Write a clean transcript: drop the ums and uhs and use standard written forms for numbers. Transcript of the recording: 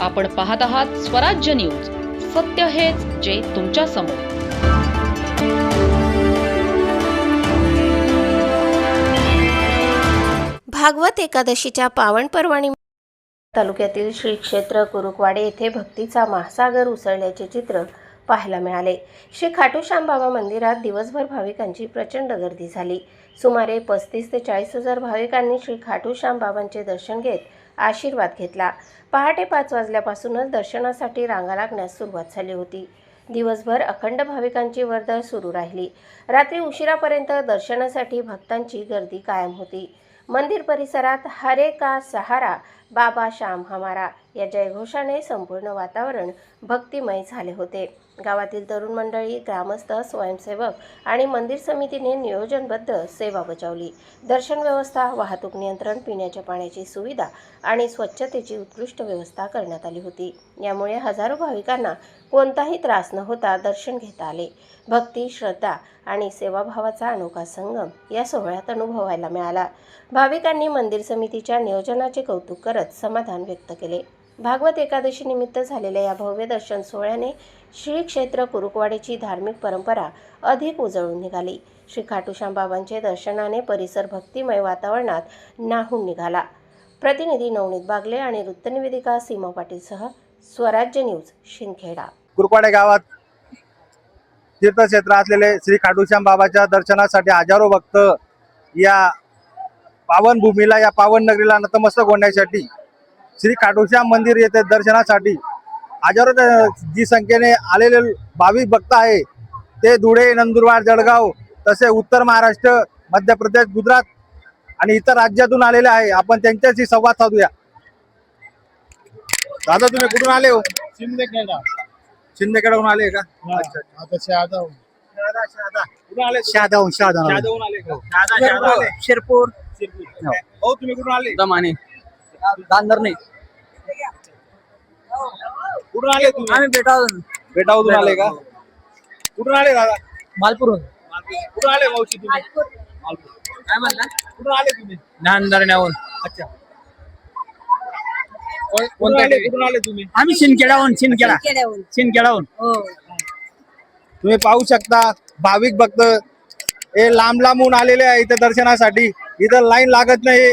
आपण पाहत आहात स्वराज्य न्यूज. सत्य हेच जे तुमच्या समोर. भागवत एकादशीच्या पावन पर्वणी तालुक्यातील श्री क्षेत्र कुरुकवाडे येथे भक्तीचा महासागर उसळल्याचे चित्र पाहायला मिळाले. श्री खाटूश्याम बाबा मंदिरात दिवसभर भाविकांची प्रचंड गर्दी झाली. सुमारे 35 ते 40 हजार भाविकांनी श्री खाटूश्याम बाबांचे दर्शन घेत आशीर्वाद घेतला. पहाटे 5 वाजल्यापासूनच दर्शनासाठी रांगा लागण्यास सुरुवात झाली होती. दिवसभर अखंड भाविकांची वर्दळ सुरू राहिली. रात्री उशिरापर्यंत दर्शनासाठी भक्तांची गर्दी कायम होती. मंदिर परिसरात हरे का सहारा बाबा श्याम हमारा या जयघोषाने संपूर्ण वातावरण भक्तिमय झाले होते. गावातील तरुण मंडळी, ग्रामस्थ, स्वयंसेवक आणि मंदिर समितीने नियोजनबद्ध सेवा बजावली. दर्शन व्यवस्था, वाहतूक नियंत्रण, पिण्याच्या पाण्याची सुविधा आणि स्वच्छतेची उत्कृष्ट व्यवस्था करण्यात आली होती. यामुळे हजारो भाविकांना कोणताही त्रास न होता दर्शन घेता आले. भक्ती, श्रद्धा आणि सेवाभावाचा अनोखा संगम या सोहळ्यात अनुभवायला मिळाला. भाविकांनी मंदिर समितीच्या नियोजनाचे कौतुक करत समाधान व्यक्त केले. भागवत एकादशी निमित्त झालेल्या या भव्य दर्शन सोहळ्याने श्री क्षेत्र कुरुकवाडेची धार्मिक परंपरा अधिक उजळून निघाली. श्री खाटूश्याम बाबांचे दर्शनाने परिसर भक्तिमय वातावरणात न्हाऊन निघाला. प्रतिनिधी नवनीत बागले आणि वृत्तनिवेदिका सीमा पाटीलसह स्वराज्य न्यूज, शिंदखेडा. कुरुकवाडे गावात तीर्थक्षेत्र असलेले श्री खाटूश्याम बाबाच्या दर्शनासाठी हजारो भक्त या पावन भूमीला, या पावन नगरीला नतमस्तक होण्यासाठी श्री खाटूश्याम मंदिर येथे दर्शनासाठी हजारो जी संख्येने आलेले भाविक भक्त आहे ते धुळे, नंदुरबार, जळगाव तसे उत्तर महाराष्ट्र, मध्य प्रदेश, गुजरात आणि इतर राज्यातून आलेले आहे. आपण त्यांच्याशी संवाद साधूया. दादा, तुम्ही कुठून आले हो? शिंदखेडा. शिंदखेडाहून आले का? अच्छा. आता शहादा. कुठून आले? शहादाहून शहादाहून आले का? शहादा आले. शिरपूर. हो, तुम्ही कुठून आले? दमाने दांदरने. कुठून आले तुम्ही? आम्ही बेटावरून आले का? कुठून आले दादा? मालपूरहून. कुठून आले मावशी तुम्ही? काय म्हणला? कुठून आले तुम्ही? दांदरण्याहून. अच्छा. कोणत्या कुठून आले तुम्ही? आम्ही शिंदखेडाहून. तुम्ही पाहू शकता भाविक भक्त हे लांब लांबून आलेले आहे इथे दर्शनासाठी. इथं लाईन लागत नाही.